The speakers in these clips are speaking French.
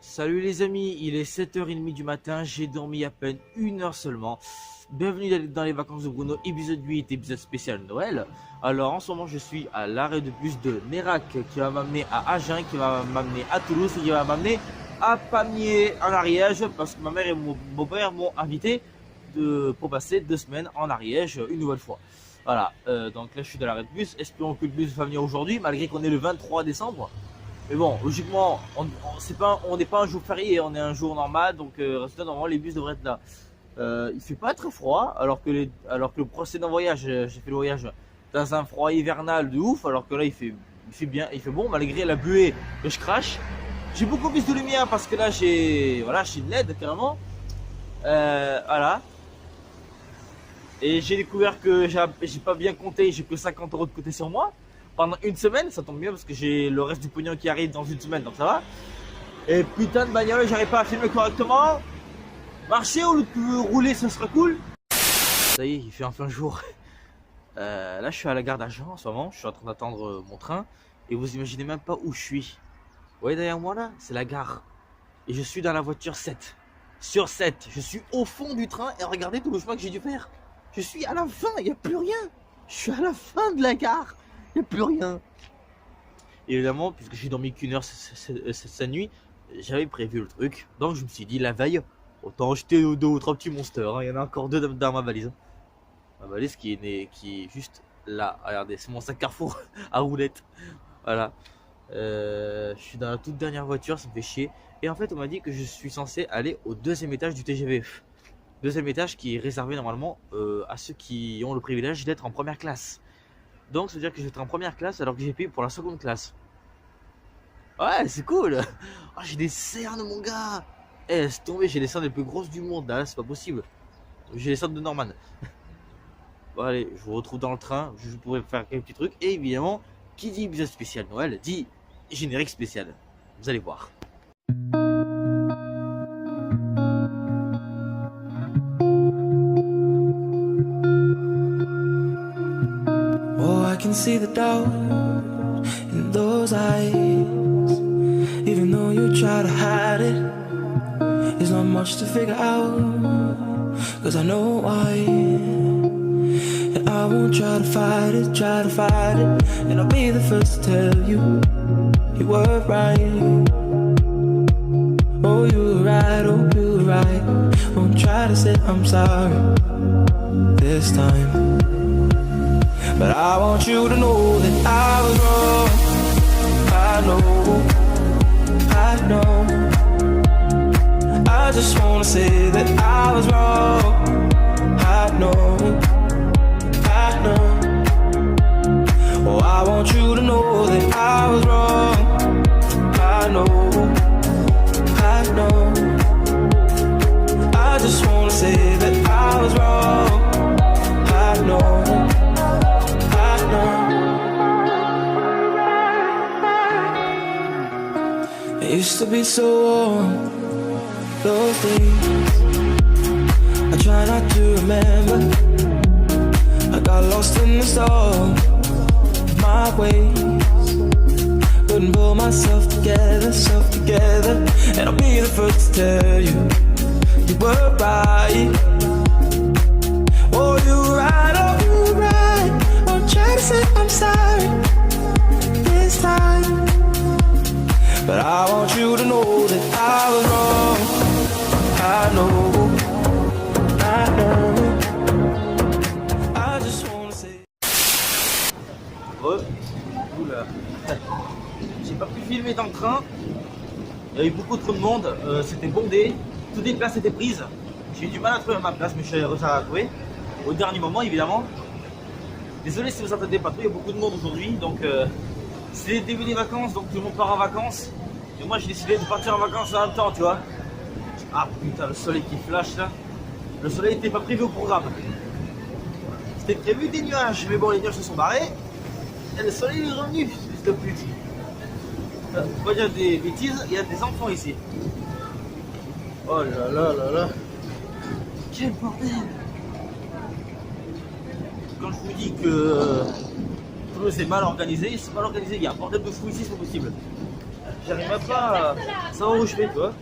Salut les amis, il est 7h30 du matin, j'ai dormi à peine 1 heure seulement. Bienvenue dans les vacances de Bruno, épisode 8, épisode spécial Noël. Alors en ce moment je suis à l'arrêt de bus de Nérac qui va m'amener à Agen, qui va m'amener à Toulouse et qui va m'amener à Pamiers en Ariège parce que ma mère et mon beau-père m'ont invité pour passer 2 semaines en Ariège une nouvelle fois. Voilà, donc là je suis dans l'arrêt de bus, espérons que le bus va venir aujourd'hui malgré qu'on est le 23 décembre. Mais bon, logiquement, on n'est pas un jour férié, on est un jour normal, donc résultat, normalement les bus devraient être là. Il fait pas très froid, alors que le précédent voyage, j'ai fait le voyage dans un froid hivernal de ouf, alors que là il fait bien, il fait bon malgré la buée que je crache. J'ai beaucoup plus de lumière parce que là j'ai une LED carrément. Voilà. Et j'ai découvert que j'ai pas bien compté, j'ai que 50 € de côté sur moi. Pendant une semaine, ça tombe bien parce que j'ai le reste du pognon qui arrive dans une semaine, donc ça va. Et putain de bagnole, j'arrive pas à filmer correctement. Marcher au lieu de rouler, ça serait cool. Ça y est, il fait enfin jour. Là, je suis à la gare d'Agen en ce moment. Je suis en train d'attendre mon train. Et vous imaginez même pas où je suis. Vous voyez derrière moi là, c'est la gare. Et je suis dans la voiture 7. Sur 7, je suis au fond du train. Et regardez tout le chemin que j'ai dû faire. Je suis à la fin, il n'y a plus rien. Je suis à la fin de la gare. Il n'y a plus rien. Et évidemment, puisque j'ai dormi qu'1 heure cette nuit, j'avais prévu le truc. Donc je me suis dit, la veille, autant acheter 2 ou 3 petits monsters. Il y en a encore 2 dans ma valise. Ma valise qui est juste là. Regardez, c'est mon sac Carrefour à roulettes. Voilà. Je suis dans la toute dernière voiture, ça me fait chier. Et en fait, on m'a dit que je suis censé aller au 2e étage du TGV. 2e étage qui est réservé normalement à ceux qui ont le privilège d'être en première classe. Donc ça veut dire que je vais être en première classe alors que j'ai payé pour la 2e classe. Ouais, c'est cool. Oh, j'ai des cernes mon gars. Eh, laisse tomber, j'ai les cernes les plus grosses du monde là, c'est pas possible. J'ai les cernes de Norman. Bon allez, je vous retrouve dans le train, je pourrais faire quelques petits trucs. Et évidemment, qui dit épisode spécial Noël, dit générique spécial. Vous allez voir. I can see the doubt in those eyes. Even though you try to hide it, there's not much to figure out. Cause I know why. And I won't try to fight it. And I'll be the first to tell you, you were right. Oh, you were right. Won't try to say I'm sorry this time. But I want you to know that I was wrong. I know. I just wanna say that I was wrong. I know. Oh, I want you to know that I was wrong. I know. I just wanna say that I was wrong. I know. It used to be so warm, those days. I try not to remember. I got lost in the storm, my ways. Couldn't pull myself together. And I'll be the first to tell you, you were right. Oh, you were right, I'll try to say I'm sorry this time. But I want you to know that I was wrong. I know. I just wanna say. Oula. J'ai pas pu filmer dans le train. Il y avait beaucoup trop de monde. C'était bondé. Toutes les places étaient prises. J'ai eu du mal à trouver ma place, mais je suis réussi à la trouver. Au dernier moment, évidemment. Désolé si vous entendez pas trop, il y a beaucoup de monde aujourd'hui. Donc, c'est le début des vacances, donc tout le monde part en vacances. Et moi j'ai décidé de partir en vacances en même temps, tu vois. Ah putain, le soleil qui flash là. Le soleil n'était pas prévu au programme. C'était prévu des nuages, mais bon, les nuages se sont barrés. Et le soleil est revenu, fils de pute. Faut pas dire des bêtises, il y a des enfants ici. Oh là là là là. Quel bordel. Quand je vous dis que c'est mal organisé, il y a un bordel de fou ici, c'est pas possible. j'arrive même pas à savoir où je vais, toi.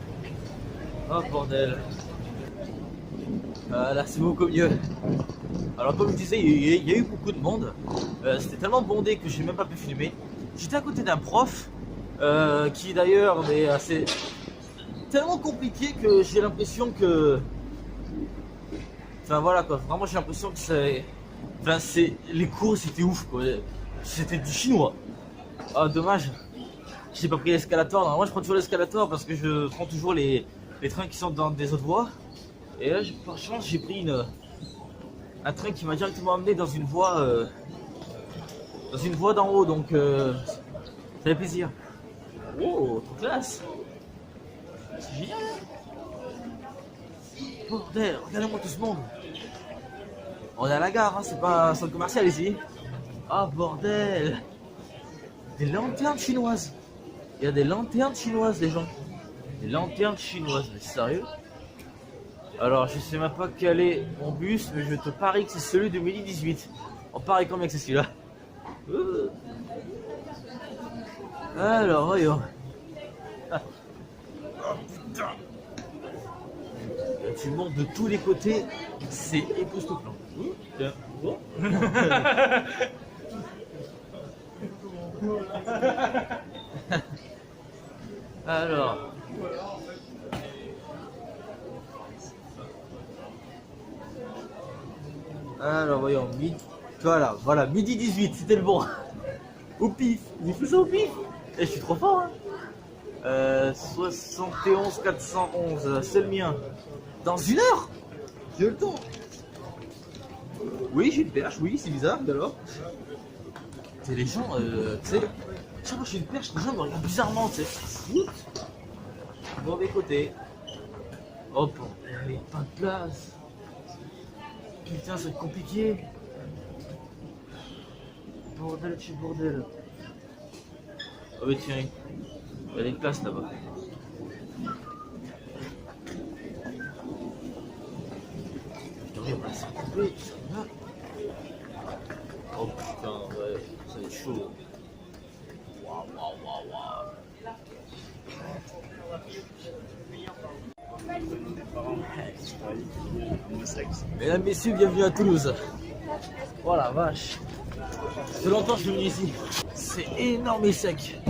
Oh bordel. Là c'est beaucoup mieux. Alors comme je disais, il y a eu beaucoup de monde. C'était tellement bondé que j'ai même pas pu filmer. J'étais à côté d'un prof qui d'ailleurs est assez tellement compliqué que j'ai l'impression que... Enfin voilà quoi, vraiment j'ai l'impression que c'est... Enfin c'est... Les cours c'était ouf quoi. C'était du chinois. Ah dommage. J'ai pas pris l'escalator. Moi je prends toujours l'escalator parce que je prends toujours les trains qui sont dans des autres voies. Et là par chance j'ai pris un train qui m'a directement amené dans une voie d'en haut, donc ça fait plaisir. Oh, trop classe. C'est génial. Bordel, regardez-moi tout ce monde. On est à la gare, hein, c'est pas un centre commercial ici. Ah bordel. Des lanternes chinoises. Il y a des lanternes chinoises, les gens. Des lanternes chinoises, mais sérieux? Alors, je sais même pas quel est mon bus, mais je te parie que c'est celui de midi 18. On parie combien que c'est celui-là? Alors, voyons. Ah. Oh putain. Tu montes de tous les côtés, c'est époustouflant. Tiens. Oh. Alors voyons, voilà, midi 18, c'était le bon. Au pif, j'ai fait ça au pif. Et je suis trop fort, hein. 71 411, c'est le mien. Dans une heure? J'ai le temps. Oui, j'ai une perche, oui, c'est bizarre, alors. C'est les gens, tu sais, chaque fois que j'ai une perche, les gens me regardent bizarrement, tu sais. Mauvais côté. Oh bordel, il n'y a pas de place. Putain, ça va être compliqué. Bordel, tu bordel. Oh mais tiens, il y a des places là-bas. On va se retrouver, ça va. Oh putain, ouais, ça va être chaud. Waouh, waouh, waouh, waouh. Mesdames, messieurs, bienvenue à Toulouse. Oh la vache. Ça fait longtemps que je suis venu ici. C'est énorme et sec.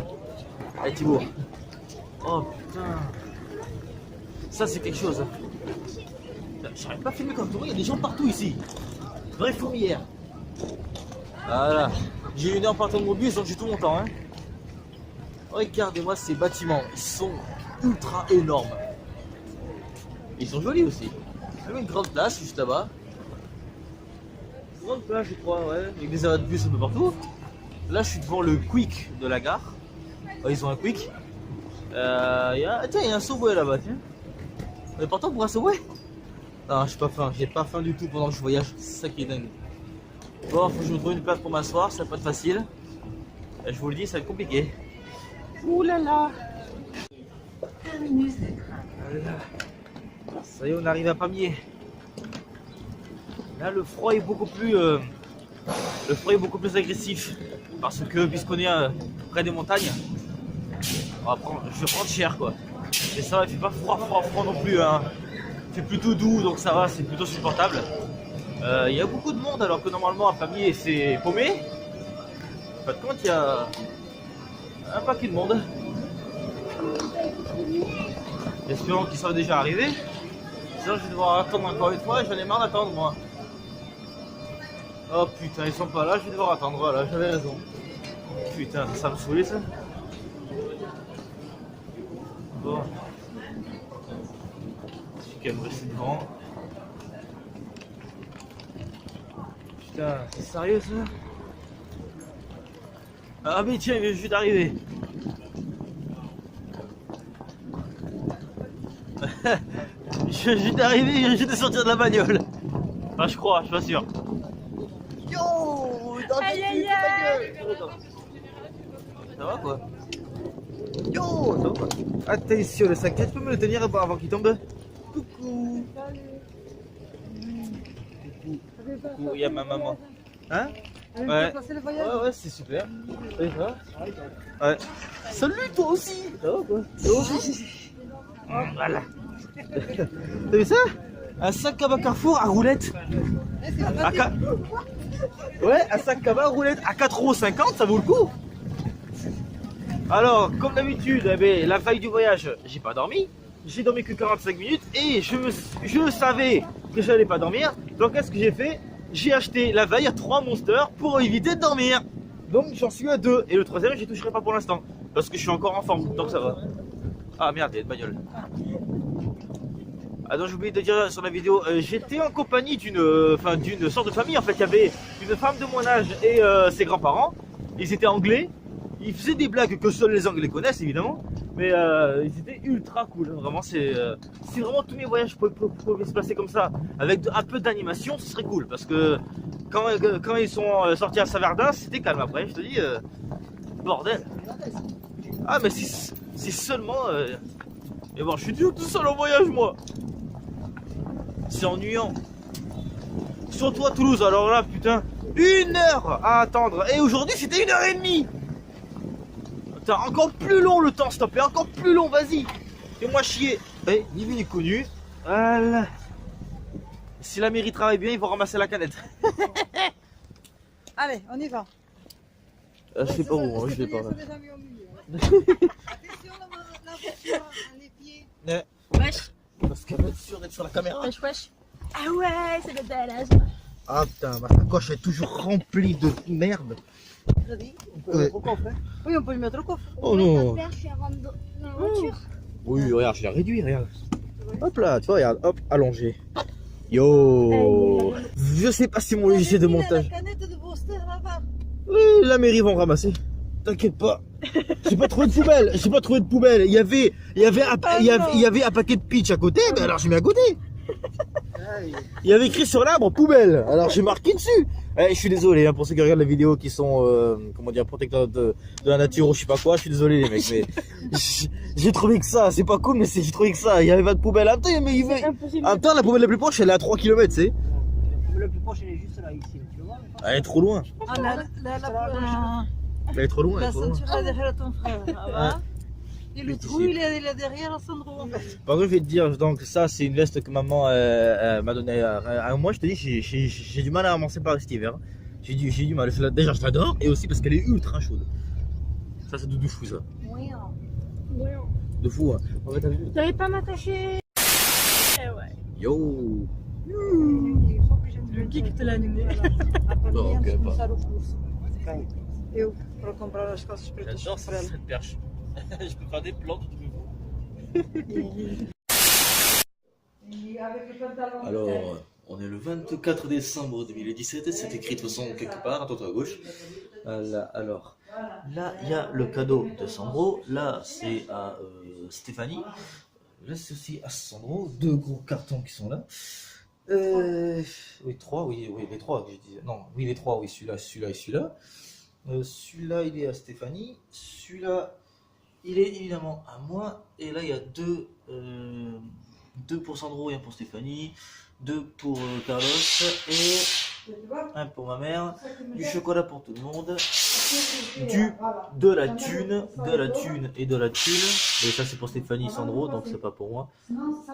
Allez Thibaut. Oh putain. Ça c'est quelque chose. J'arrive pas à filmer comme tout le monde, il y a des gens partout ici. Vraie fourmilière. Voilà. J'ai une heure partant de mon bus, donc j'ai tout mon temps. Hein. Regardez-moi ces bâtiments. Ils sont ultra énormes. Ils sont jolis aussi. Il y a une grande place juste là-bas. Une grande place, je crois, ouais. Avec des arrêts de bus un peu partout. Là, je suis devant le Quick de la gare. Oh, ils ont un Quick. Tiens, il y a un Subway là-bas, tiens. On est partant pour un Subway? Non, j'ai pas faim. J'ai pas faim du tout pendant que je voyage. C'est ça qui est dingue. Bon, faut que je me trouve une place pour m'asseoir. Ça va pas être facile. Et je vous le dis, ça va être compliqué. Ouh là là. Ça y est, on arrive à Pamiers. Là, le froid est beaucoup plus agressif parce que puisqu'on est près des montagnes, je vais prendre cher quoi. Et ça va, il fait pas froid non plus. Hein. Il fait plutôt doux, donc ça va, c'est plutôt supportable. Il y a beaucoup de monde alors que normalement à Pamiers c'est paumé. En fin de compte, il y a un paquet de monde. Espérons qu'ils soient déjà arrivés. Sinon je vais devoir attendre encore une fois et j'en ai marre d'attendre moi. Oh putain, ils sont pas là, je vais devoir attendre, voilà, j'avais raison. Putain, ça me saoulait ça. Bon. Celui qui a me rester devant. Putain, c'est sérieux ça? Ah mais tiens, je viens d'arriver. Je viens d'arriver, je viens de sortir de la bagnole. Enfin, je crois, je suis pas sûr. Yo, dans aïe, aïe, ta gueule. Ça va quoi? Yo, ça va quoi? Attention, le sac, tu peux me le tenir avant qu'il tombe? Coucou. Coucou. Coucou, il y a ma maman. Hein? Ouais. Ouais, c'est super. Et ça ouais. Salut, toi aussi. Ça va quoi? Voilà. T'as vu ça? Un sac cabas Carrefour à roulette. Ouais, un sac cabas à roulette à 4,50 €, ça vaut le coup. Alors, comme d'habitude, eh ben, la veille du voyage, j'ai pas dormi. J'ai dormi que 45 minutes et je savais que j'allais pas dormir. Donc, qu'est-ce que j'ai fait? J'ai acheté la veille à 3 monsters pour éviter de dormir. Donc, j'en suis à 2. Et le troisième, j'y toucherai pas pour l'instant. Parce que je suis encore en forme, donc ça va. Ah merde, il y a une bagnole. Ah non, j'ai oublié de dire sur la vidéo, j'étais en compagnie d'une sorte de famille. En fait, il y avait une femme de mon âge et ses grands-parents. Ils étaient anglais. Ils faisaient des blagues que seuls les Anglais connaissent évidemment, mais ils étaient ultra cool. Vraiment, si vraiment tous mes voyages pouvaient se passer comme ça, avec un peu d'animation, ce serait cool. Parce que quand ils sont sortis à Savardin, c'était calme. Après, je te dis, bordel. Ah, mais si seulement. Et bon, je suis tout seul en voyage, moi. C'est ennuyant. Surtout à Toulouse, alors là, putain, 1 heure à attendre. Et aujourd'hui, c'était 1 h 30. Putain, encore plus long le temps, stop, et encore plus long, vas-y. Fais-moi chier. Eh, ni vu ni connu. Voilà. Si la mairie travaille bien, ils vont ramasser la canette. Allez, on y va. Je sais pas où, je sais pas. Attention, la voiture, les pieds. Ouais. Wesh, Parce qu'elle va être sûre d'être sur la caméra. wesh, wesh. Ah ouais, c'est le badass. Ah putain, ma sacoche est toujours remplie de merde. Ready? Ouais. Au coffre, hein? Oui, on peut lui mettre au coffre. Oh non. Père, je suis rentre dans la voiture. Oui, regarde, je l'ai réduit, regarde. Hop là, tu vois, regarde, hop, allongé. Yo. Je sais pas si mon logiciel de montage. La canette de Broster là-bas. Oui, la mairie va en ramasser. T'inquiète pas. J'ai pas trouvé de poubelle. J'ai pas trouvé de poubelle. Il y avait un paquet de pitch à côté, mais alors j'ai mis à côté. Il y avait écrit sur l'arbre poubelle. Alors j'ai marqué dessus. Je suis désolé hein, pour ceux qui regardent la vidéo qui sont comment dire protecteurs de la nature ou je sais pas quoi. Je suis désolé les mecs, mais j'ai trouvé que ça. C'est pas cool, mais j'ai trouvé que ça. Il y avait pas de poubelle. Attends, mais en même temps, la poubelle la plus proche, elle est à 3 km, tu sais. Le plus proche, il est juste là, ici. Tu vois? Elle est trop loin. Ah, Elle est trop loin. Elle la est trop loin. ceinture là derrière ton frère. Ah, va. Et le C'est trou, ici. il est derrière Sandro en fait. Par contre, je vais te dire, donc ça, c'est une veste que maman m'a donné à un mois. Je te dis, j'ai du mal à avancer par cet hiver. J'ai du mal. Déjà, je l'adore et aussi parce qu'elle est ultra chaude. Ça, c'est de fou, ça. De fou, hein. En fait, t'as vu T'avais pas m'attacher. Eh ouais. Yo. Le geek de l'année. Non, ok, pas. Eu, para comprar as calças pretas J'adore para ela. cette perche. Je peux faire des plans de nouveau. Alors, on est le 24 décembre 2017, c'est écrit de toute façon quelque part, à droite à gauche. Là, alors, là, il y a le cadeau de Sandro, là, c'est à Stéphanie, là, c'est aussi à Sandro, 2 gros cartons qui sont là. Oui, 3, oui, les 3 que je disais. Non, oui, les 3, oui, celui-là et celui-là. Celui-là, il est à Stéphanie, celui-là, il est évidemment à moi, et là, il y a 2 pour Sandro et 1 pour Stéphanie, 2 pour Carlos et 1 pour ma mère, du chocolat pour tout le monde, de la thune et de la thune. Et ça c'est pour Stéphanie et Sandro, donc c'est pas pour moi.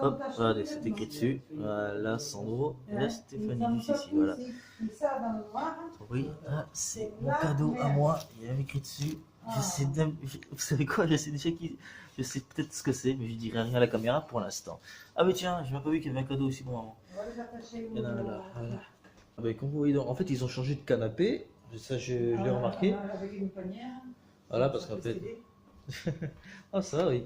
Hop, regardez, c'est écrit dessus. Voilà Sandro, et là Stéphanie juste ici, voilà. Oui, là c'est mon cadeau à moi, il y a écrit dessus. Vous savez quoi, je sais déjà je sais peut-être ce que c'est, mais je dirai rien à la caméra pour l'instant. Ah mais tiens, j'ai même pas vu qu'il y avait un cadeau aussi pour maman. Il y en a là, voilà. Ah bah, comme vous voyez, en fait ils ont changé de canapé, ça je l'ai remarqué. Voilà, parce qu'en fait... Ah ça oui.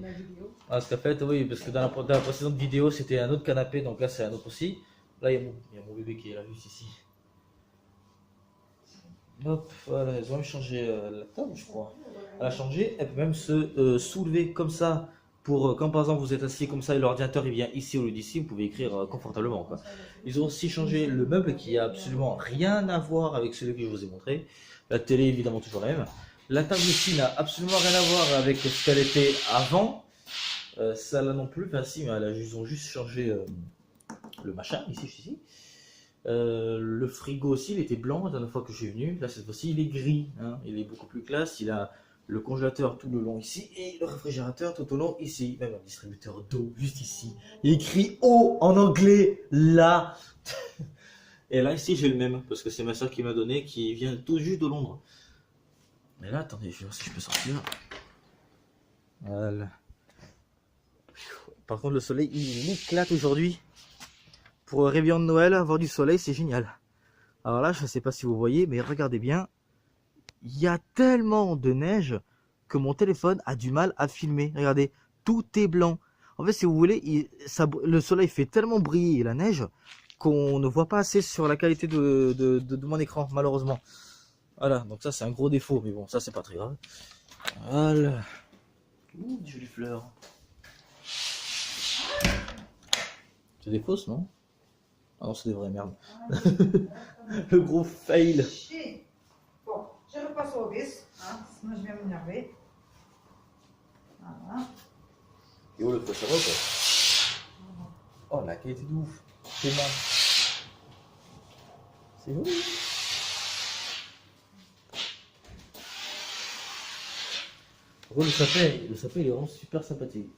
Ah, parce qu'en fait, oui, parce que dans la précédente vidéo c'était un autre canapé, donc là c'est un autre aussi. Là il y a mon bébé qui est là, juste ici. Hop, voilà, ils ont même changé la table, je crois. Elle a changé, elle peut même se soulever comme ça, pour quand par exemple vous êtes assis comme ça et l'ordinateur il vient ici au lieu d'ici, vous pouvez écrire confortablement, quoi. Ils ont aussi changé le meuble qui a absolument rien à voir avec celui que je vous ai montré. La télé évidemment toujours la même. La table ici n'a absolument rien à voir avec ce qu'elle était avant. Ça là non plus, enfin si, mais ils ont juste changé le machin, ici. Le frigo aussi, il était blanc la dernière fois que je suis venu. Là, cette fois-ci, il est gris. Hein. Il est beaucoup plus classe. Il a le congélateur tout le long ici et le réfrigérateur tout au long ici. Même un distributeur d'eau juste ici. Il écrit eau en anglais là. Et là, ici, j'ai le même parce que c'est ma soeur qui m'a donné, qui vient tout juste de Londres. Mais là, attendez, je vais voir si je peux sortir. Voilà. Par contre, le soleil, il éclate aujourd'hui. Pour le réveillon de Noël, avoir du soleil, c'est génial. Alors là, je ne sais pas si vous voyez, mais regardez bien. Il y a tellement de neige que mon téléphone a du mal à filmer. Regardez, tout est blanc. En fait, si vous voulez, le soleil fait tellement briller la neige qu'on ne voit pas assez sur la qualité de mon écran, malheureusement. Voilà, donc ça c'est un gros défaut, mais bon, ça c'est pas très grave. Voilà. Ouh, des jolies fleurs. C'est des fausses, non? Ah non, c'est des vraies, merde. Le gros fail. Bon, je repasse au vis, hein, sinon je vais m'énerver. Voilà. Et où le feu, ça va quoi? Oh, la qualité de ouf. C'est mal. C'est joli. Par contre, le sapin, il est vraiment super sympathique.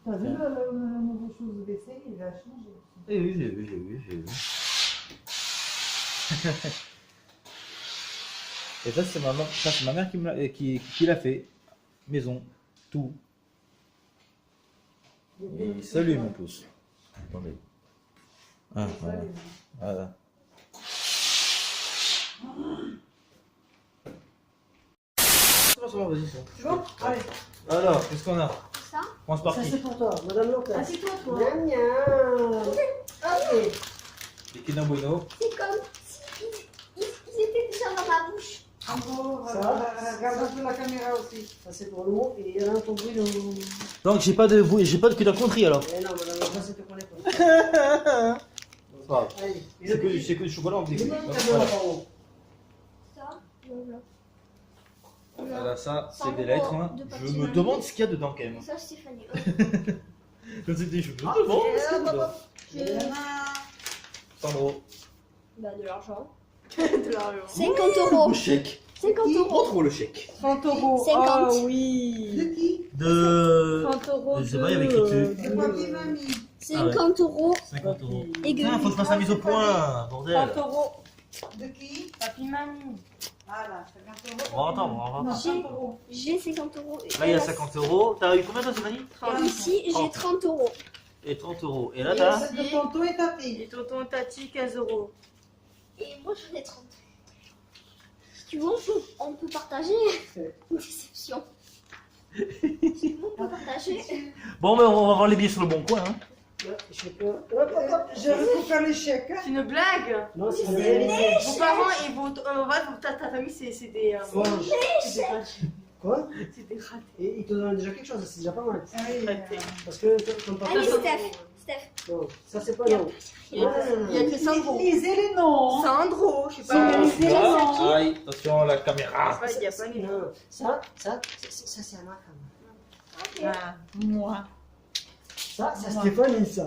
T'as vu le nouveau chose de WC, il a changé. Eh oui, j'ai vu. Et ça, c'est ma mère qui l'a fait. Maison, tout. Et salut mon pouce. Attendez. Ah, voilà. Voilà. Vas-y, Tu vois? Allez. alors, qu'est-ce qu'on a? Ça Commence par Ça qui? c'est pour toi, Madame Lopez. Assieds-toi, toi. Miam miam. Allez. Les Kinder Bueno. C'est comme si ils étaient déjà dans ma bouche. En gros, Ça regarde un peu la caméra aussi. Ça c'est pour nous et il y en a un pour Bruno. Donc j'ai pas de Kinder Country alors. Eh non, madame, ça c'était pour les potes. C'est pas grave. Allez, C'est que du chocolat en il plus. y a un cadeau là par haut. Ça, voilà. Voilà, ça, c'est 100 des lettres. euros Hein. de Je papier me mané. demande ce qu'il y a dedans quand même. Ça, Stéphanie. Je me dis, je me demande ce qu'il y a dedans. Il y en a 100 euros. Bah, de l'argent. de l'argent. 50 euros. Le chèque. 50 euros. Montre-moi le chèque. 30 euros. 50. Ah De oui. qui De. 30 euros. Je sais pas, il y avait écrit dessus. De papy mamie. 50 euros. 50 euros. Et Putain, faut que je fasse la mise au point, bordel. 30 euros. De qui Papy mamie. Voilà, 50 euros. On va attendre, on va Non, voir. 30 euros. J'ai 50 euros. Et Là, il y a elle 50 euros. T'as eu combien toi, Stéphanie? Ici, j'ai 30 euros. Et 30 euros. Et là, Et t'as. c'est de tonton et tati. Et tonton Tati, 15 euros. Et moi, j'en ai 30. Si tu veux, on peut partager. Une déception. Si tu veux, on peut partager. Bon, ben, on va voir les billets sur le bon coin. Hein. Non, je sais pas. Hop, hop, hop. Je récupère les chèques. C'est une blague. Non, c'est C'est la des vérité. Vos parents et ta famille, c'est des, Quoi c'est des ratés. Quoi C'est des ratés. Et il te donne déjà quelque chose, c'est déjà pas mal. Ah oui, Parce que ton papa. Allez, Steph. Non, ça c'est pas non. Il y a que Sandro. lisez les noms. Sandro, je sais Ça, pas. là, aïe, attention, la caméra. Il y a pas les noms. Non, ça c'est à ma femme. Ah, moi. Ça, c'est Stéphanie, ça.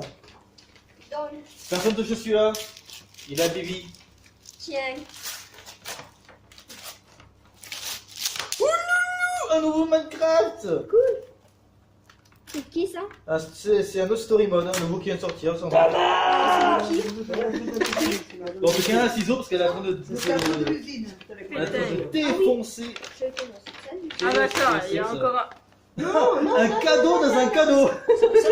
Donc, Personne touche celui-là. Il a Bibi. tiens. Un nouveau Minecraft. C'est qui ça? Ah, c'est un autre story mode, un nouveau qui vient de sortir. Sans... C'est qui? Bon, en tout cas, un ciseau parce qu'elle est en train de, C'est la cuisine. elle est en train de défoncer. Je connais. Ah bah ça, il y a encore Un cadeau dans un cadeau. Ça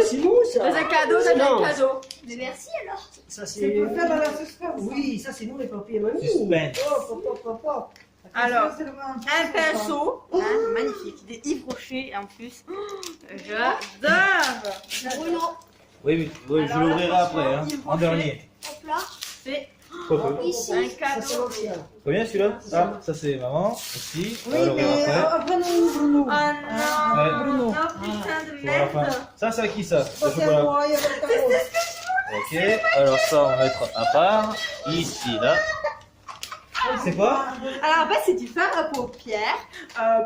c'est nous, ça. dans un cadeau, dans un cadeau. Mais merci alors. Ça C'est c'est. pour faire dans la suspense. Oui, ça c'est nous les papiers et mamie. Suspense. Hop, hop, hop, hop. Alors, C'est le grand- un pinceau, hein, magnifique, des Yves Rocher en plus. J'adore. Bruno. Oui, oui, je Alors là, l'ouvrirai après, hein, franchement, en il dernier. Hop là. C'est Ici. un Ça c'est cadeau. l'ancien. Combien celui-là? Ah, ça c'est maman. Aussi. Oui, On va l'ouvrir mais après. après nous ouvrons nous. Oh non, Ouais. Bruno. non, putain de Pour la fin. merde. Ça, c'est à qui ça? Ça Le c'est chocolat. moi, il y a le carreau. Ok, alors ça on va mettre à part. Ici, là. C'est quoi? Alors en fait, c'est du fard à paupières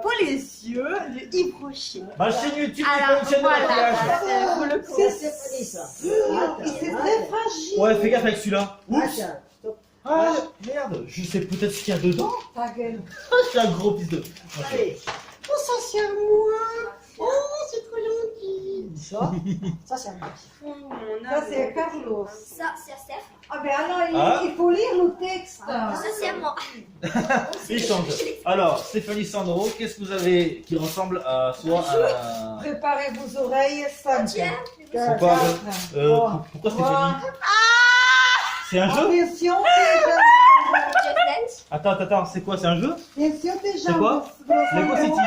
pour les yeux de Yves Rocher. Bah, chaîne YouTube, Alors c'est pas une chaîne de voilà, maquillage. pour le coup. C'est ça. C'est très fragile. Ouais, fais gaffe avec celui-là. Oups. Attends, stop. Ah, merde. Je sais peut-être ce qu'il y a dedans. Ta gueule. C'est un gros pisse de. Allez. Oh, ça c'est à moi. Oh, c'est trop gentil. Ça c'est un bon. Oh, mon Ça, c'est amour. Carlos. Ça, c'est à Steph. Ah, ben alors, Ah. il faut lire le texte. Ça, c'est à moi. Il change. Alors, Stéphanie Sandro, qu'est-ce que vous avez qui ressemble à soit à. Préparez vos oreilles, ça. Tiens, Pourquoi pourquoi Stéphanie? C'est un jeu? Attention, Just Dance. Attends, c'est quoi? C'est un jeu? attention tes C'est jambes. quoi? Lego City.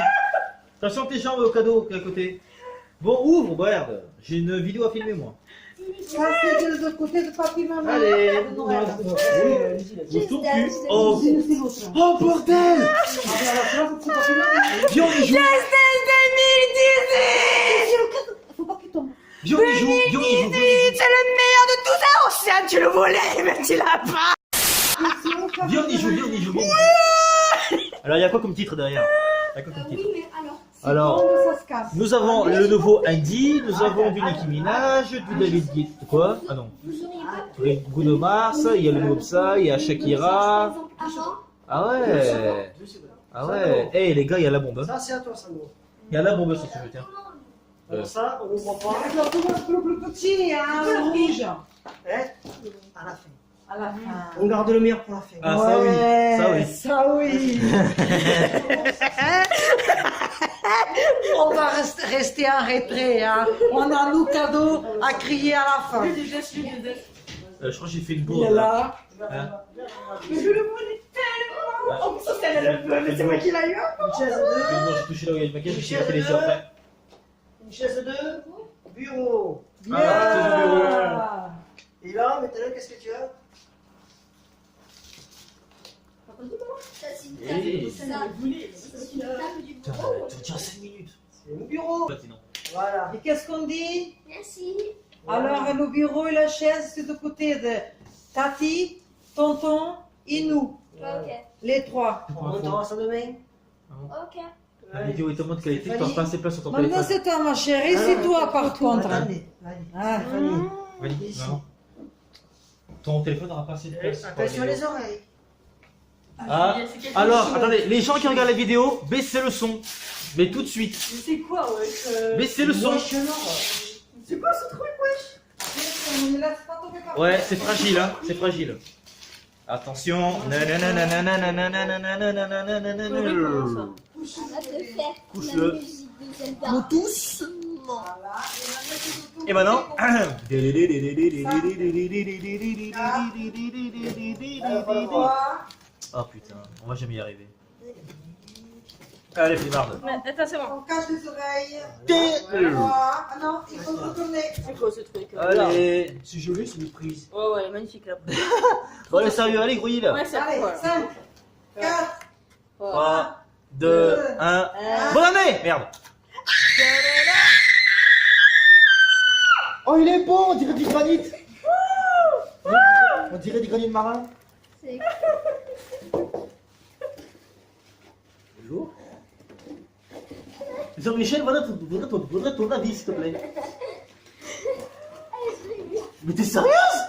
Attention tes jambes au cadeau qui est à côté. Bon, ouvre, regarde. J'ai une vidéo à filmer moi. Ça, c'est de l'autre côté de papy maman. Allez, De Noël. bouge ton Just cul. Dance. Oh, C'est l'autre. oh bordel! Viens, on y joue. Faut pas qu'il tombe. Viens, on y joue. Viens, on y joue. C'est le meilleur de tout ça, Océane, tu le voulais, mais tu l'as pas. Viens, on y joue. Viens, on y joue. Alors, il y a quoi comme titre derrière? Il y a quoi comme titre? Oui, mais alors. Alors, Ça se casse. nous avons le nouveau Andy, nous avons du Nicki Minaj, du David Guetta. Quoi? Ah non. Vous auriez pas Bruno Mars, il y a le nouveau Psy, il y a Shakira. avant. Ah ouais. Ah ouais. Eh les gars, il y a la bombe. Ça c'est à toi, Sandro. Il y a la bombe si tu veux, tiens. Alors ça, on ne voit pas. Alors, tout le plus petit, hein, le rouge. Hein? À la fin. À la fin. On garde le meilleur pour la fin. Ah ça oui, ça oui. Ça oui. On va rester en retrait. Hein. On a nos cadeaux à crier à la fin. Je crois que j'ai fait une Il bourde est là. Hein? Mais je le voulais tellement. En plus, Océane, elle le veut, mais c'est moi qui l'ai eu. Une chaise de Non, j'ai touché là où il y a le maquillage, j'ai fait les yeux après. Une chaise de bureau. Ah, c'est du bureau. Et là, maintenant, qu'est-ce que tu as? Ça, c'est une Eh. table. Ça, c'est une table du Putain, bureau. tu tiens 5 minutes. C'est mon bureau. Platine. Voilà. Et qu'est-ce qu'on dit? Merci. Alors, le bureau et la chaise, c'est de côté de Tati, Tonton et nous. Ok. Les trois. On retrouvera ça demain. Ok. La vidéo est tellement de qualité que tu n'as pas assez de place sur ton Maintenant, téléphone. c'est toi, ma chérie, c'est toi, par contre. Allez, allez. Ah. Stéphanie. Vas-y, Ici. maman. Ton téléphone n'aura pas assez de place. pour la Attention vidéo. les oreilles. Ah, alors, attendez, les gens qui regardent la vidéo, baissez le son. Mais tout de suite. Mais c'est quoi, wesh Baissez le son. C'est quoi ce truc, wesh? Ne laisse pas tomber par Ouais, c'est fragile, hein. C'est fragile. Attention. On va te faire Couche-le. la musique de Zelda. Doucement. Voilà. Et maintenant. Oh putain, on va jamais y arriver. Allez, flémarde. Attends, c'est bon. On cache les oreilles. Voilà. Ah non, il faut retourner. C'est quoi ce truc? Allez. C'est joli, c'est une prise. Ouais, ouais, magnifique là. Bon, allez, sérieux, allez, grouillez là. Ouais, c'est Allez, quoi 5, 4, 3, 2, 1. Bonne année! Merde! Oh, il est beau, on dirait du granit! On dirait du granit marin. C'est Bonjour. Jean-Michel, voudrais ton avis, s'il te plaît. Mais t'es sérieuse?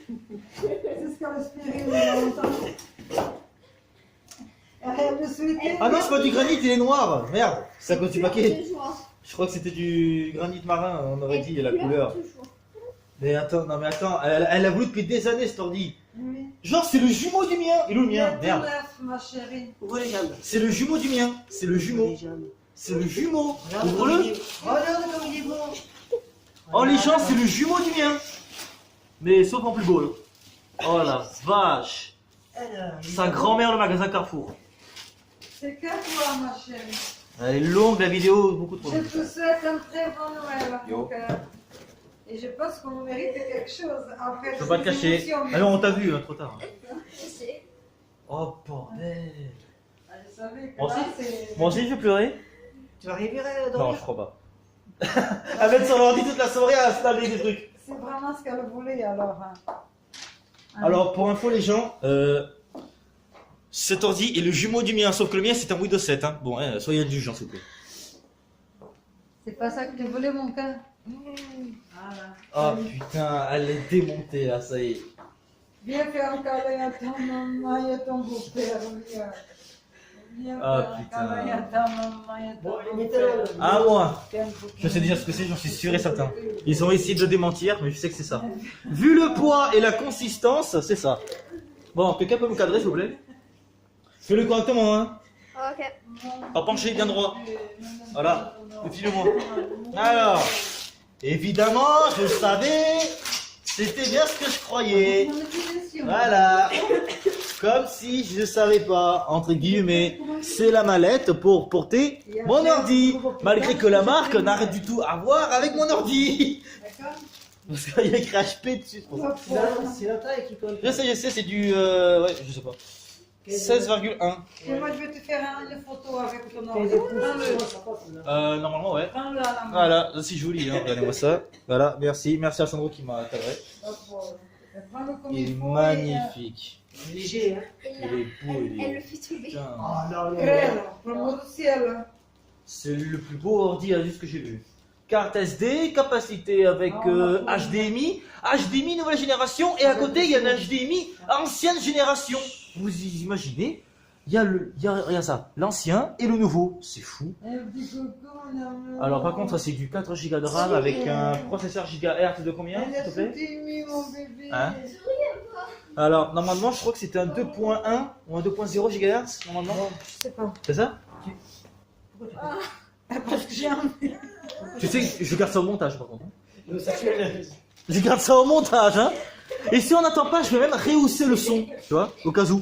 c'est ce qu'elle espérait il y a longtemps. Elle me souhaitait. Ah non, c'est pas du granit, il est noir. Merde, c'est à cause du paquet. de joie. Je crois que c'était du granit marin, on aurait dit la couleur. Toujours. Mais attends, non mais attends, elle a voulu depuis des années cet ordi. Oui. Genre c'est le jumeau du mien. Il est où le mien? Il y a tout Merde. neuf, ma chérie. Ouvre les jambes. C'est le jumeau du mien. C'est le jumeau. Les jambes. C'est le jumeau. Regarde Ouvre-le. comme il est- Regarde comme il est beau. Oh les gens, c'est le jumeau du mien. Mais sauf en plus beau là. Oh la vache. Alors, Sa grand-mère le magasin Carrefour. C'est que toi, ma chérie. Elle est longue la vidéo, beaucoup trop Je longue. te souhaite un très bon Noël. Yo. Donc, et je pense qu'on mérite quelque chose. Après, Je peux pas te cacher. Ah non, on t'a vu, hein, trop tard. Je sais. Oh bordel. Je savais que Moi là, aussi c'est. Moi aussi je vais pleurer? tu vas arriver à Non, dormir? je crois pas. À mettre sur l'ordi toute la soirée à installer des trucs. C'est vraiment ce qu'elle voulait alors. Hein. Alors, pour info, les gens, cet ordi est le jumeau du mien, sauf que le mien c'est un Windows 7. Hein. Bon, soyez indulgents, s'il vous plaît. C'est pas ça que tu voulais, mon cœur. Voilà. Oh putain, elle est démontée là, ça y est. Viens faire un câlin à ton maman et à ton beau-père. Viens Ah, faire un putain. câlin à ta maman et à ton Bon, beau-père. mettez-le. Ah, moi, Tiens, beau-père. je sais déjà ce que c'est, j'en suis sûr et certain. Ils ont essayé de démentir, mais je sais que c'est ça. Vu le poids et la consistance, c'est ça. Bon, quelqu'un peut me cadrer, s'il vous plaît? Fais-le correctement, hein. Ok. Pas penché, bien droit. Voilà, file-moi. Alors, évidemment, je savais, c'était bien ce que je croyais. Voilà. Comme si je ne savais pas, entre guillemets, c'est la mallette pour porter mon ordi. Malgré que la marque n'a rien du tout à voir avec mon ordi. D'accord. Parce qu'il y a écrit HP dessus. c'est pour ça. C'est la taille qui compte. Je sais, c'est du... ouais, je sais pas. 16,1. Et moi, je vais te faire une photo avec ton Quinze ordi. pouces. Normalement, ouais. Prends-le à la main. Voilà, c'est joli, hein. Regardez-moi ça. Voilà, merci. Merci à Sandro qui m'a cadré. Prends-le comme Il est faut magnifique. Léger, hein. Elle, Il est beau, il elle est... le fait tomber. Putain. Oh non, et crème, prends-le du ciel. C'est le plus beau ordi à juste que j'ai vu. Carte SD, capacité avec HDMI, HDMI nouvelle génération, et à côté il y a un HDMI ancienne génération. Vous imaginez? Il y a ça, l'ancien et le nouveau. C'est fou. Alors par contre, ça c'est du 4 Go de RAM avec un processeur GHz de combien, s'il te plaît? Hein? Alors normalement, je crois que c'était un 2.1 ou un 2.0 GHz normalement. Je sais pas. C'est ça? Parce que j'ai un... Tu sais, je garde ça au montage par contre. Nous, ça fait Je garde ça au montage, hein. Et si on n'attend pas, je vais même rehausser le son, tu vois, au cas où.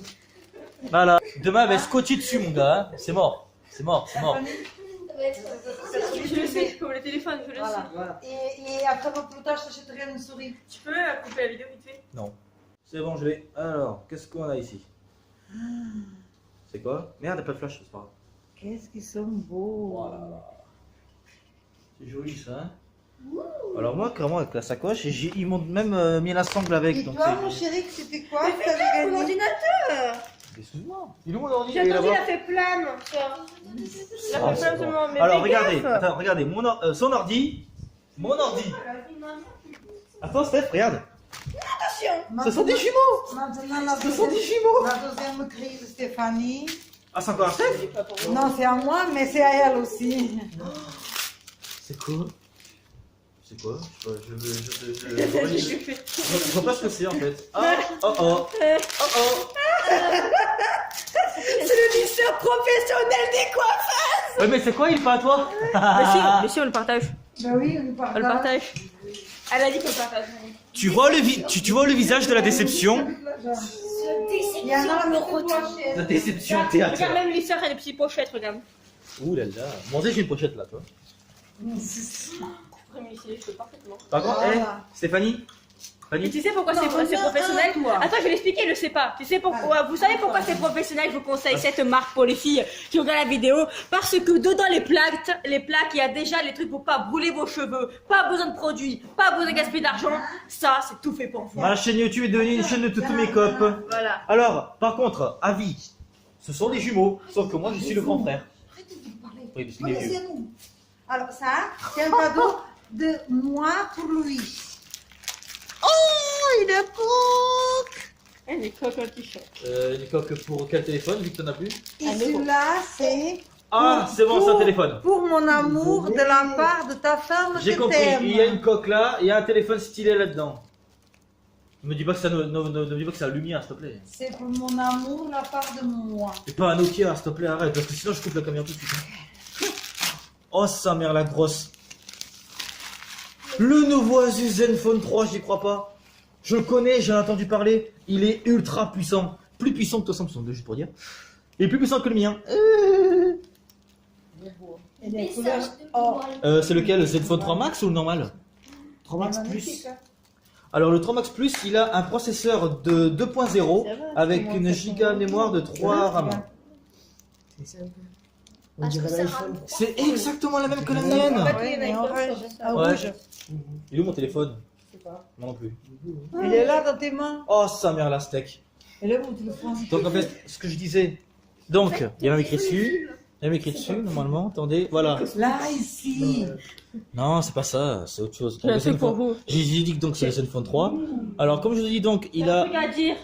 Voilà. Demain, elle va être scotchée dessus, mon gars. Hein. C'est mort. C'est mort, c'est mort. Je le sais, comme le téléphone, je le Voilà. sais. Voilà. Et après, plus tard, je t'achèterai une souris. Tu peux couper la vidéo vite fait? Non. C'est bon, je l'ai. Alors, qu'est-ce qu'on a ici? C'est quoi? Merde, il n'y a pas de flash, c'est pas grave. Qu'est-ce qu'ils sont beaux. Voilà. C'est joli, ça, hein. Alors moi, clairement, avec la sacoche, ils m'ont même mis la sangle avec. Et Donc toi, c'est- mon chéri, c'était quoi Mais que fais t'avais gaffe, mon gagné ordinateur! Excuse-moi. Il est où mon ordi? J'ai Il est attendu, il là-bas. a fait plein, mon soeur. Il Ah, a fait c'est plein, bon. tout le monde. Mais Alors fais regardez, gaffe. attends, regardez, son ordi, mon ordi. Attends Steph, regarde. Ce sont des jumeaux. Maintenant, la Ce sont des deuxième, jumeaux. la deuxième crise de Stéphanie. Ah, c'est encore un Steph? Non, c'est à moi, mais c'est à elle aussi. C'est quoi? C'est quoi? Je vois pas ce que c'est en fait. Ah, oh oh. Oh oh. C'est le lisseur professionnel des coiffeurs! Ouais, mais c'est quoi, il est pas à toi? Mais si, on le partage. Ben oui, on On le partage. Elle a dit qu'on le partage. Tu vois le visage de la déception? Il y en a me un retourne. La déception Regarde, théâtrale. même le lisseur, il a des petites pochettes, regarde. Ouh là là. Moi aussi j'ai une pochette là, toi. Premier lycée, je peux parfaitement. Par contre, Voilà. Stéphanie? Et Fanny? tu sais pourquoi Non, c'est on a professionnel? un, toi. Attends, je vais l'expliquer, il le sait pas. Tu sais pourquoi? Vous savez pourquoi c'est professionnel? Je vous conseille cette marque pour les filles qui regardent la vidéo. Parce que dedans les plaques, il y a déjà les trucs pour pas brûler vos cheveux. Pas besoin de produits, pas besoin de gaspiller d'argent. Ça, c'est tout fait pour vous. Ma chaîne YouTube est devenue une chaîne de tous mes copes. Voilà. Alors, par contre, avis, ce sont des jumeaux, sauf que moi je suis le grand frère. Arrêtez de parler. Oui, parce qu'il est vieux. Connaissez-nous. Alors ça, c'est un cadeau de moi pour lui. Oh, il est coque. Elle est coque un t-shirt. Une coque pour quel téléphone, vu que t'en as plus? Et celui-là, c'est Ah, c'est bon, c'est un téléphone. pour mon amour de la part de ta femme J'ai que compris, t'aimes. il y a une coque là, il y a un téléphone stylé là-dedans. Ne me dis pas que ça ne dis pas que c'est un Lumia, s'il te plaît. C'est pour mon amour de la part de moi. Et pas un Nokia, s'il te plaît, arrête, parce que sinon je coupe la caméra tout de suite. Oh sa mère la grosse. Le nouveau Asus Zenfone 3, j'y crois pas. Je le connais, j'en ai entendu parler. Il est ultra puissant. Plus puissant que ton Samsung, juste pour dire. Et plus puissant que le mien. Et les Message couleurs de or. C'est lequel, le Zenfone 3 Max ou le normal? 3 Max Magnifique, Plus. hein. Alors le 3 Max Plus, il a un processeur de 2.0 avec une giga mémoire de 3 RAM. C'est un peu. On Parce que dirait ça l'iPhone. rame. C'est exactement la même que la mienne. Oui, mais en rouge. En Ouais. rouge. Il est où mon téléphone? Je sais pas. Moi non plus. Il est là dans tes mains. Oh, sa mère la steak. Il est où mon téléphone? Donc en fait, ce que je disais. Donc, il y a même écrit dessus. Il y a même écrit dessus, normalement. Attendez, voilà. Là, ici. Non, c'est pas ça, c'est autre chose. J'ai un Donc, truc pour Zenfone- vous. J'ai dit que donc c'est le Zenfone 3. Alors, comme je vous ai dit, donc, il a. Un truc à dire.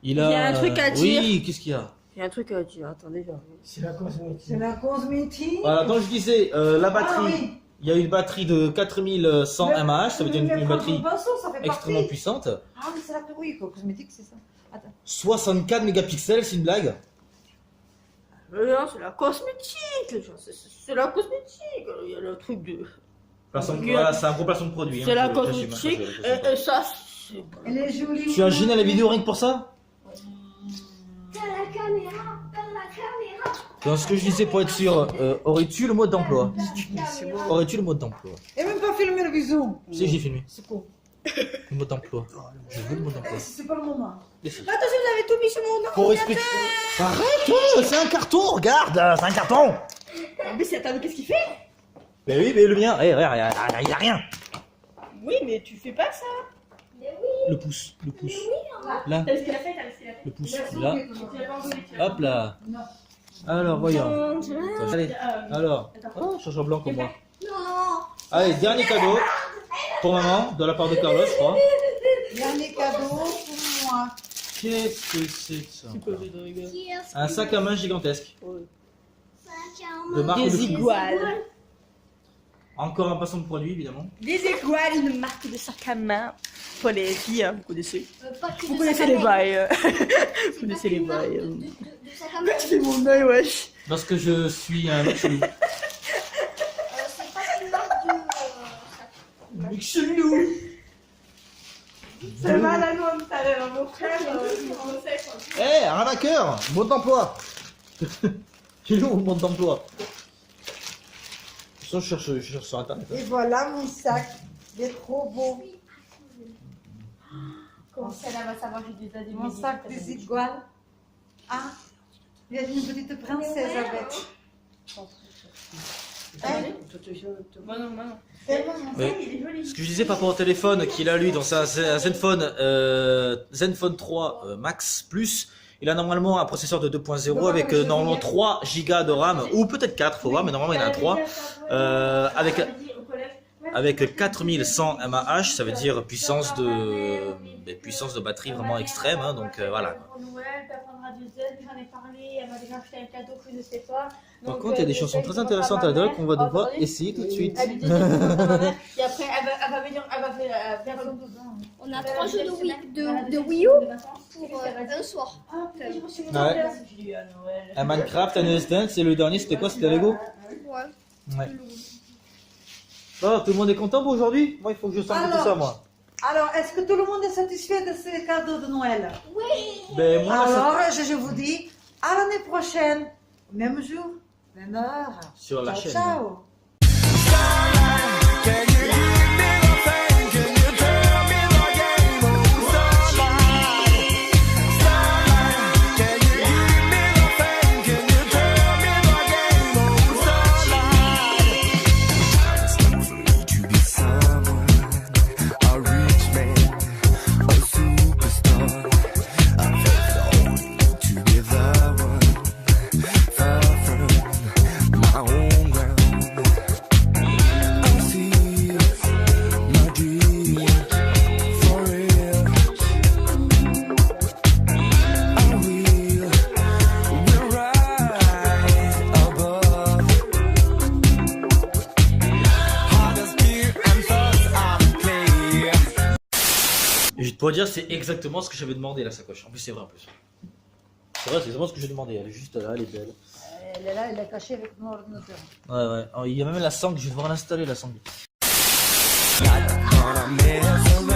Il a. Il y a un truc à dire. Oui, qu'est-ce qu'il y a? J'ai un truc à dire. Attendez, j'arrive. C'est la cosmétique. C'est la cosmétique. Voilà, donc je disais, la batterie. Ah oui. Il y a une batterie de 4100 mAh, ça veut dire une batterie ça fait extrêmement partie. puissante. Ah, mais c'est la oui, quoi. Cosmétique, c'est ça. Attends. 64 mégapixels, c'est une blague. Non, c'est la cosmétique. C'est la cosmétique. Il y a le truc de. Voilà, c'est un gros placement de produit. C'est hein, la je- j'assume, cosmétique. j'assume. Et ça, c'est. Elle est jolie. Tu as gêné la vidéo rien que pour ça? T'as la caméra. T'as la caméra. Dans ce que je disais pour être sûr, aurais-tu le mode d'emploi? Aurais-tu le mode d'emploi? Et même pas filmer le bisou. Si, j'ai filmé. C'est con. Le mode d'emploi. Je veux le mode d'emploi. C'est pas le moment. Laissez. Attention, vous avez tout mis sur mon nom. Pour expliquer. Arrête, c'est un carton, regarde, c'est un carton. Mais c'est attends, qu'est-ce qu'il fait? Mais oui, mais le mien, il y a rien. Oui, mais tu fais pas ça. Le pouce. Là, T'as vu ce qu'il a fait? T'as vu ce qu'il a fait? le pouce, là. Tu l'as pas envolé, tu l'as Hop là. Non. Alors, voyons. Allez, pas- alors. Oh, change blanc comme moi. Non. Allez, dernier cadeau pour maman, de la part de Carlos, je crois. Dernier cadeau pour moi. Qu'est-ce que c'est que ça? Qui est-ce Un sac à main gigantesque. ça qui a un De marque de Des fou. iguales. Encore un passant de produit, évidemment. Des iguales, une marque de sac à main. Pour les filles, hein, vous connaissez. Pas que Vous de connaissez sac à les main. bails. Vous C'est connaissez pas les qu'une marque bails. de sac à main. Tu fais mon œil, wesh. Parce que je suis un mec chelou. C'est pas qu'une marque de. Mec chelou. C'est mal à nous, tout à l'heure. Mon frère, on sait quoi. Eh, arnaqueur, mode d'emploi. Il est où le mode d'emploi? Je cherche sur internet. Et voilà mon sac. Il est trop beau. Comment celle-là va savoir que j'ai des admis. Mon sac des iguales. Ah, il y a une petite princesse avec. Moi non. C'est bon. Oui. Il est joli. Ce que je disais par rapport au téléphone qu'il a lui dans un Zenfone, Zenfone 3 Max Plus, il a normalement un processeur de 2.0 avec normalement 3 Go de RAM ou peut-être 4, faut voir, mais normalement il en a 3 avec 4100 mAh, ça veut dire puissance de batterie vraiment extrême, hein, donc voilà. Pour Noël, tu apprendras du zen, j'en ai parlé, elle m'a déjà acheté un cadeau que je ne sais pas. Par contre, il y a des chansons très intéressantes à dire qu'on va devoir essayer tout de suite. Elle lui dit de demander à ma mère, et après elle va venir, elle va faire On a 3 jeux de Wii U pour un soir. Ouais. Un Minecraft, un Let's Dance, et le dernier c'était quoi? C'était Lego? Ouais. Ouais. Oh, tout le monde est content pour aujourd'hui? Moi, il faut que je sente tout ça, moi. Alors, est-ce que tout le monde est satisfait de ces cadeaux de Noël? Ben, moi, Alors, je vous dis à l'année prochaine, même jour, même heure. sur la Ciao, chaîne. ciao. Can you give me the thing? Can you tell me the game? Oh, starlight, starlight. Can you give me the thing? Can you tell me the game? Oh, starlight. It's time for me to be someone, a rich man, a superstar. I felt only to be the one, far from my own ground. I see my dream for real. I will rise above. Heart is pure and thoughts are clear. Et je vais te dire, c'est exactement ce que j'avais demandé, la sacoche. En plus, c'est vrai, en plus. C'est vrai, c'est exactement ce que j'ai demandé. Elle est juste là, elle est belle. Elle est là, elle est cachée avec mon ordinateur. Ouais, ouais. Oh, il y a même la sangle, je vais devoir l'installer, la sangle. Not gonna mess around.